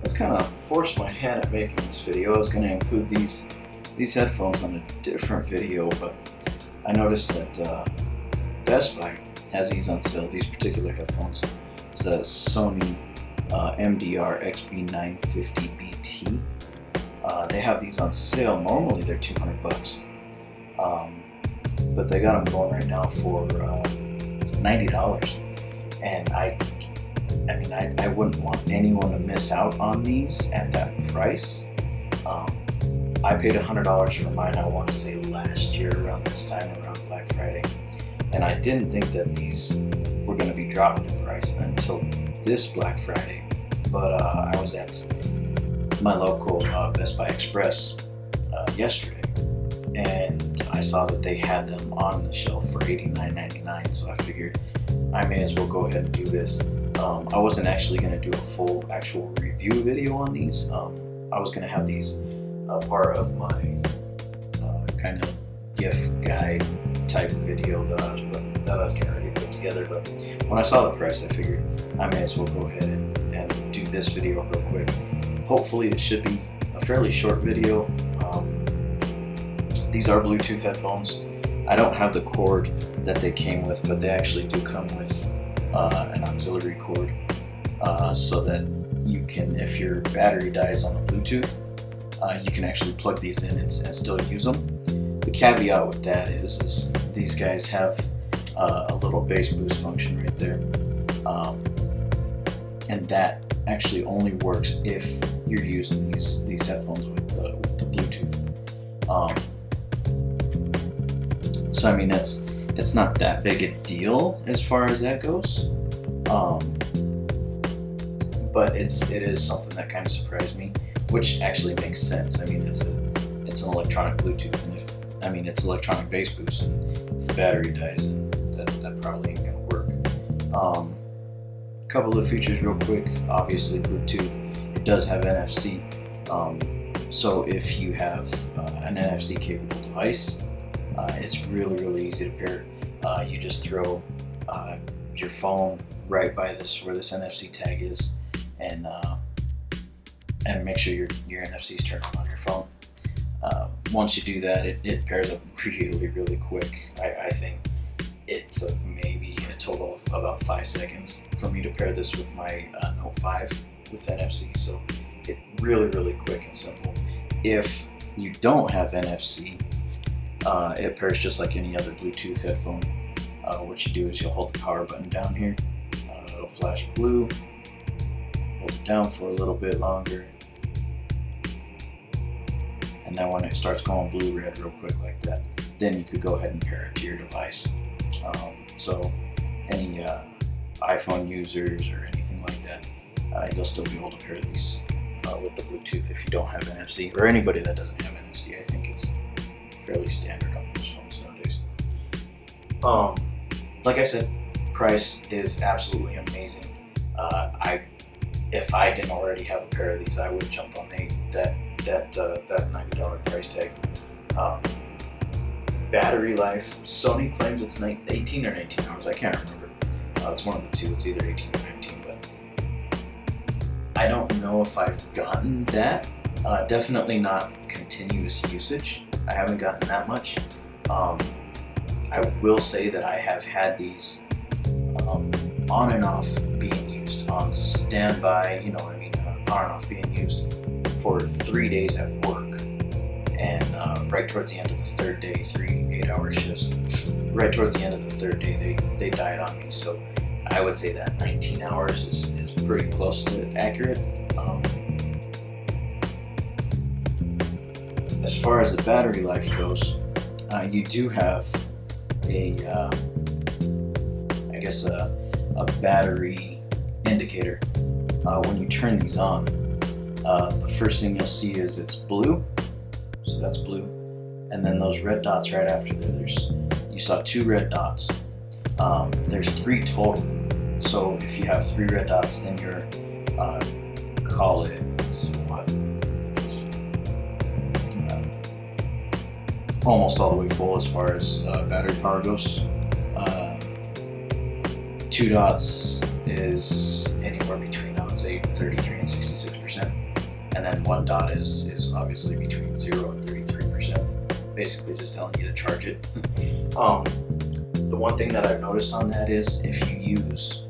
It's kind of forced my hand at making this video. I was going to include these headphones on a different video, but I noticed that Best Buy has these on sale, these particular headphones. It's a Sony XB950BT. They have these on sale. Normally they're $200, but they got them going right now for $90. And I wouldn't want anyone to miss out on these at that price. I paid $100 for mine, I want to say last year around this time, around Black Friday. And I didn't think that these were going to be dropping in price until this Black Friday. But I was at my local Best Buy Express yesterday, and I saw that they had them on the shelf for $89.99, so I figured I may as well go ahead and do this. I wasn't actually going to do a full actual review video on these. I was going to have these part of my kind of gift guide type video that I was getting ready to put together, but when I saw the price I figured I may as well go ahead and do this video real quick. Hopefully it should be a fairly short video. These are Bluetooth headphones. I don't have the cord that they came with, but they actually do come with an auxiliary cord, so that you can, if your battery dies on the Bluetooth, you can actually plug these in and still use them. The caveat with that is these guys have a little bass boost function right there, and that actually only works if you're using these headphones with the Bluetooth. So I mean, it's not that big a deal as far as that goes, but it is something that kind of surprised me, which actually makes sense. I mean, it's an electronic Bluetooth, and it's electronic bass boost, and if the battery dies, then that probably ain't gonna work. Couple of features real quick. Obviously Bluetooth, it does have NFC, so if you have an NFC capable device, it's really easy to pair. You just throw your phone right by where this NFC tag is, and make sure your NFC is turned on your phone. Once you do that, it pairs up really quick. I think it took maybe a total of about 5 seconds for me to pair this with my Note 5 with NFC, so it's really quick and simple. If you don't have NFC, it pairs just like any other Bluetooth headphone. What you do is you'll hold the power button down here, it'll flash blue, hold it down for a little bit longer, and then when it starts going blue-red real quick like that, then you could go ahead and pair it to your device. So any iPhone users or anything like that, you'll still be able to pair these with the Bluetooth if you don't have NFC, or anybody that doesn't have NFC. I think it's fairly standard on those phones nowadays. Like I said, price is absolutely amazing. If I didn't already have a pair of these, I would jump on that $90 price tag. Battery life, Sony claims it's 18 or 19 hours, I can't remember. It's one of the two, it's either 18 or 19, but I don't know if I've gotten that. Definitely not continuous usage. I haven't gotten that much. I will say that I have had these on and off being used on standby, on and off being used for 3 days at work. And right towards the end of the third day, 3 8-hour shifts, right towards the end of the third day, they died on me. So I would say that 19 hours is pretty close to accurate. As far as the battery life goes, you do have a battery indicator. When you turn these on, the first thing you'll see is it's blue. So that's blue, and then those red dots right after there. You saw 2 red dots. There's 3 total. So if you have 3 red dots, then you're call it almost all the way full as far as battery power goes. 2 dots is anywhere between, I would say, 33 and 66%. and then 1 dot is obviously between 0 and 33%, basically just telling you to charge it. The one thing that I've noticed on that is if you use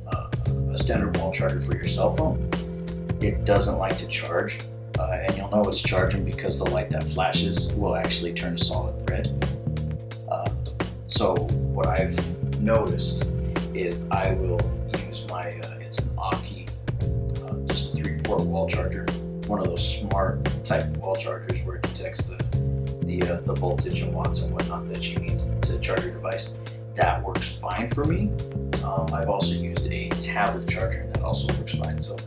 a standard wall charger for your cell phone, it doesn't like to charge, and you'll know it's charging because the light that flashes will actually turn solid red. So what I've noticed is I will use my, it's an Aki, just a 3-port wall charger, one of those smart type wall chargers where it detects the voltage and watts and whatnot that you need to charge your device. That works fine for me. I've also used a tablet charger and that also works fine. So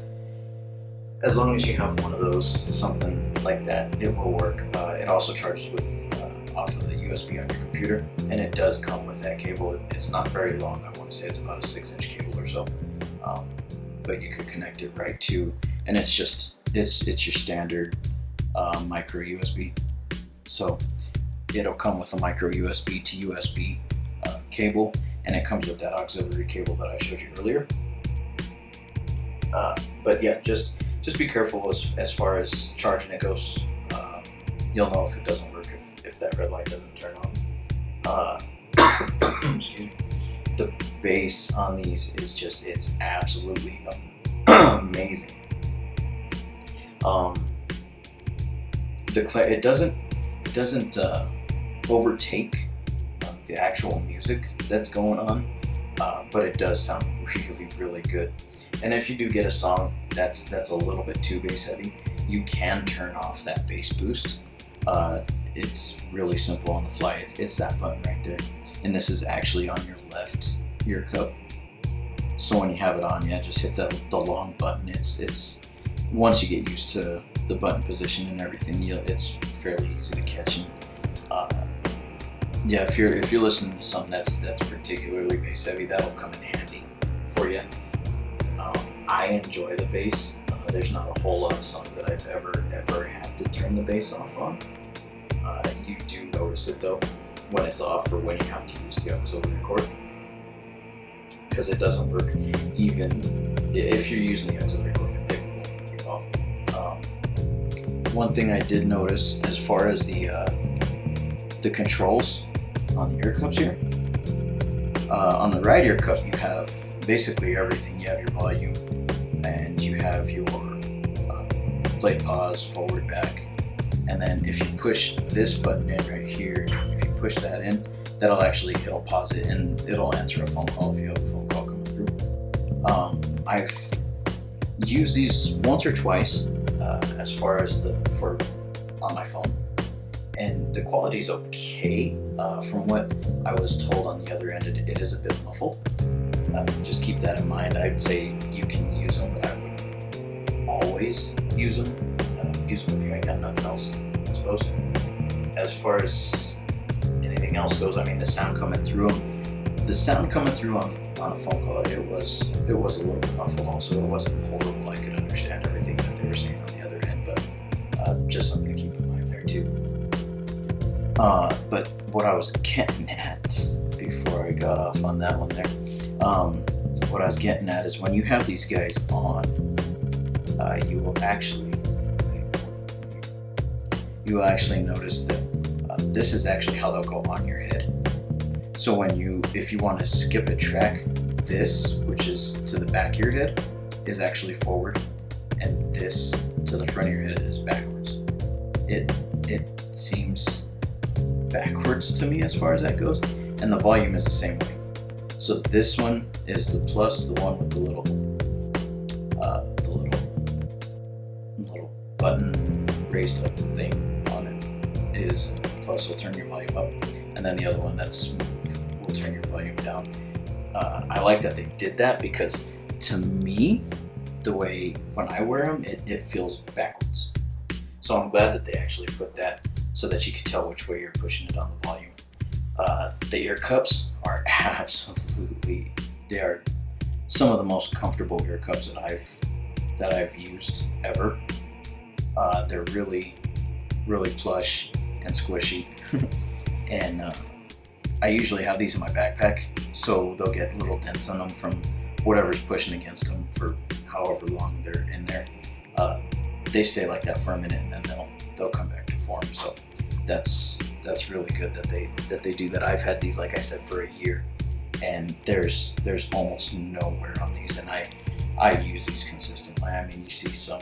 as long as you have one of those, something like that, it will work. It also charges with off of the USB on your computer, and it does come with that cable. It's not very long. I want to say it's about a 6-inch cable or so, but you could connect it right to, and it's your standard micro USB. So it'll come with a micro USB to USB cable, and it comes with that auxiliary cable that I showed you earlier. But yeah, just be careful as far as charging it goes. You'll know if it doesn't work if that red light doesn't turn on. Excuse me. The bass on these is it's absolutely amazing. It doesn't overtake the actual music that's going on, but it does sound really, really good. And if you do get a song that's a little bit too bass heavy, you can turn off that bass boost. It's really simple on the fly. It's that button right there, and this is actually on your left ear cup. So when you have it on, yeah, just hit the long button. It's once you get used to the button position and everything, it's fairly easy to catch. And yeah, if you're listening to something that's particularly bass heavy, that'll come in handy for you. I enjoy the bass. There's not a whole lot of songs that I've ever had to turn the bass off on. You do notice it though when it's off or when you have to use the auxiliary cord, because it doesn't work even if you're using the auxiliary cord. It won't get off. One thing I did notice as far as the controls on the ear cups here. On the right ear cup, you have basically everything. You have your volume, and you have your play, pause, forward, back, and then if you push this button in right here, if you push that in, it'll pause it and it'll answer a phone call if you have a phone call coming through. I've used these once or twice as far as on my phone, and the quality is okay. From what I was told on the other end, it is a bit muffled. Just keep that in mind. I'd say you can use them, but I wouldn't always use them. Use them if you ain't got nothing else, I suppose. As far as anything else goes, I mean, the sound coming through on a phone call, it was a little bit muffled. Also, it wasn't horrible. I could understand everything that they were saying on the other end, but just something to keep in mind there too. But what I was getting at before I got off on that one there, what I was getting at is when you have these guys on, you will actually notice that this is actually how they'll go on your head. So if you want to skip a track, this, which is to the back of your head, is actually forward, and this to the front of your head is backwards. It seems backwards to me as far as that goes, and the volume is the same way. So this one is the plus, the one with the little button raised up thing on it is plus, will turn your volume up, and then the other one that's smooth will turn your volume down. I like that they did that because to me, the way when I wear them, it feels backwards. So I'm glad that they actually put that so that you can tell which way you're pushing it on the volume. The ear cups are absolutely, they are some of the most comfortable ear cups that I've used ever. They're really, really plush and squishy. And I usually have these in my backpack, so they'll get little dents on them from whatever's pushing against them for however long they're in there. they stay like that for a minute and then they'll come back to form. So that's really good that they do that. I've had these, like I said, for a year, and there's almost no wear on these, and I use these consistently. I mean, you see some,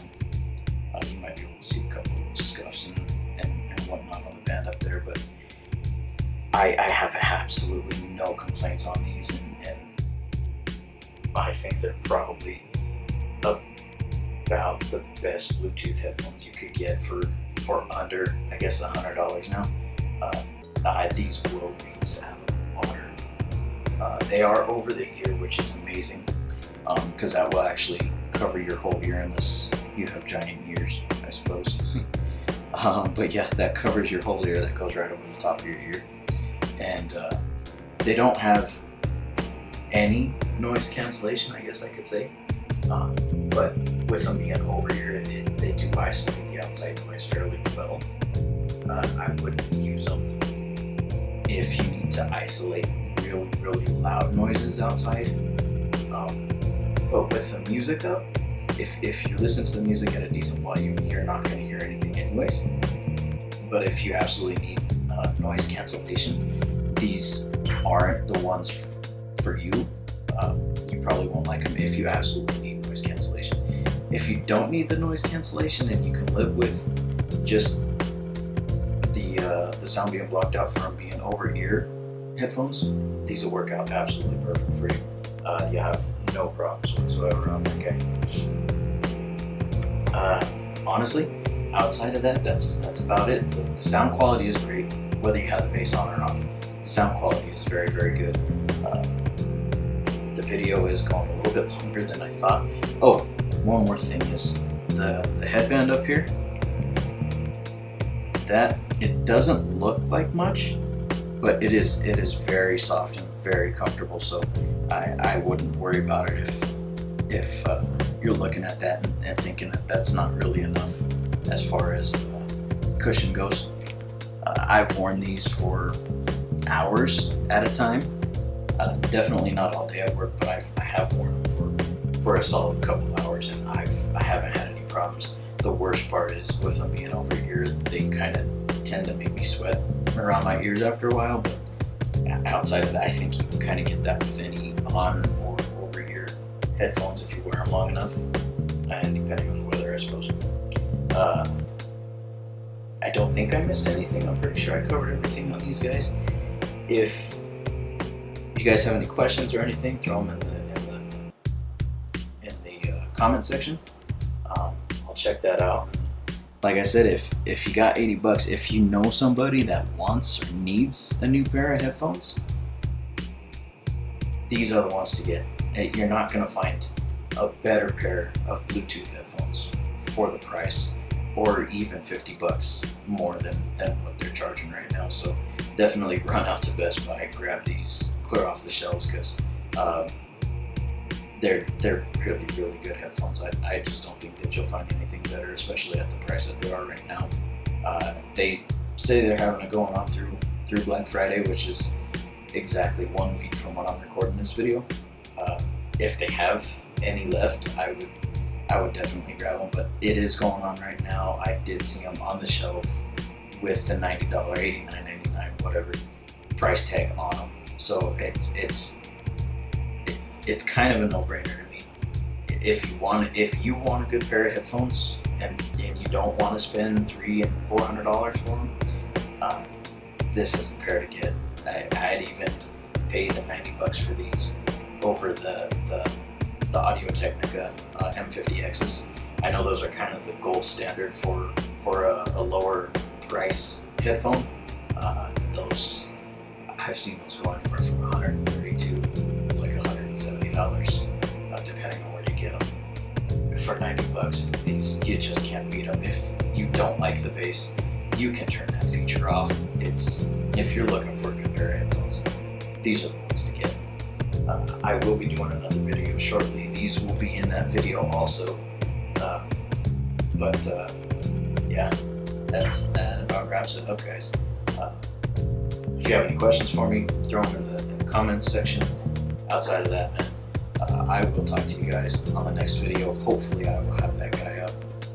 you might be able to see a couple of scuffs and whatnot on the band up there, but I have absolutely no complaints on these, and I think they're probably about the best Bluetooth headphones you could get for under, I guess, $100 now. These will beat out of the water. They are over the ear, which is amazing, because that will actually cover your whole ear unless you have giant ears, I suppose. But yeah, that covers your whole ear. That goes right over the top of your ear. And they don't have any noise cancellation, I guess I could say. But with them being over ear, they do isolate the outside noise fairly well. I wouldn't use them if you need to isolate really, really loud noises outside. But with the music up, if you listen to the music at a decent volume, you're not going to hear anything anyways. But if you absolutely need noise cancellation, these aren't the ones for you. You probably won't like them if you absolutely need noise cancellation. If you don't need the noise cancellation and you can live with just the sound being blocked out from being over ear headphones, these will work out absolutely perfect for you. You have no problems whatsoever on that guy. Honestly, outside of that, that's about it. The sound quality is great, whether you have the bass on or not. The sound quality is very, very good. The video is going a little bit longer than I thought. Oh, one more thing is the headband up here. That it doesn't look like much, but it is very soft and very comfortable. So I wouldn't worry about it if you're looking at that and thinking that that's not really enough as far as cushion goes. I've worn these for hours at a time. Definitely not all day at work, but I have worn them for a solid couple hours, and I haven't had any problems. The worst part is with them being over ear, they kind of tend to make me sweat around my ears after a while, but outside of that, I think you can kind of get that with any on or over ear headphones if you wear them long enough, and depending on the weather, I suppose. I don't think I missed anything. I'm pretty sure I covered everything on these guys. If you guys have any questions or anything, throw them in the comment section. I'll check that out. Like I said, if you got $80, if you know somebody that wants or needs a new pair of headphones, these are the ones to get. You're not going to find a better pair of Bluetooth headphones for the price, or even $50 more than what they're charging right now. So definitely run out to Best Buy, grab these, clear off the shelves, because they're really, really good headphones. I just don't think that you'll find anything better, especially at the price that they are right now. They say they're having it going on through Black Friday, which is exactly 1 week from when I'm recording this video. If they have any left, I would definitely grab them, but it is going on right now. I did see them on the shelf with the $90, $89.99, whatever price tag on them. So it's kind of a no-brainer to me. If you want a good pair of headphones and you don't want to spend $300 and $400 for them, this is the pair to get. I'd even pay the $90 for these over the Audio-Technica M50Xs. I know those are kind of the gold standard for a lower price headphone. Those I've seen those go anywhere from $130 to like $170, depending on where you get them. For $90, these you just can't beat them. If you don't like the bass, you can turn that feature off. If you're looking for a good pair of headphones, these are the ones to get. I will be doing another video shortly. These will be in that video also. Yeah, that about wraps it up, guys. If you have any questions for me, throw them in the comments section. Outside of that, I will talk to you guys on the next video. Hopefully I will have that guy up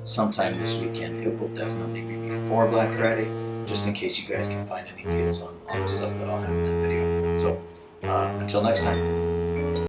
sometime this weekend. It will definitely be before Black Friday, just in case you guys can find any deals on the stuff that I'll have in that video. So until next time.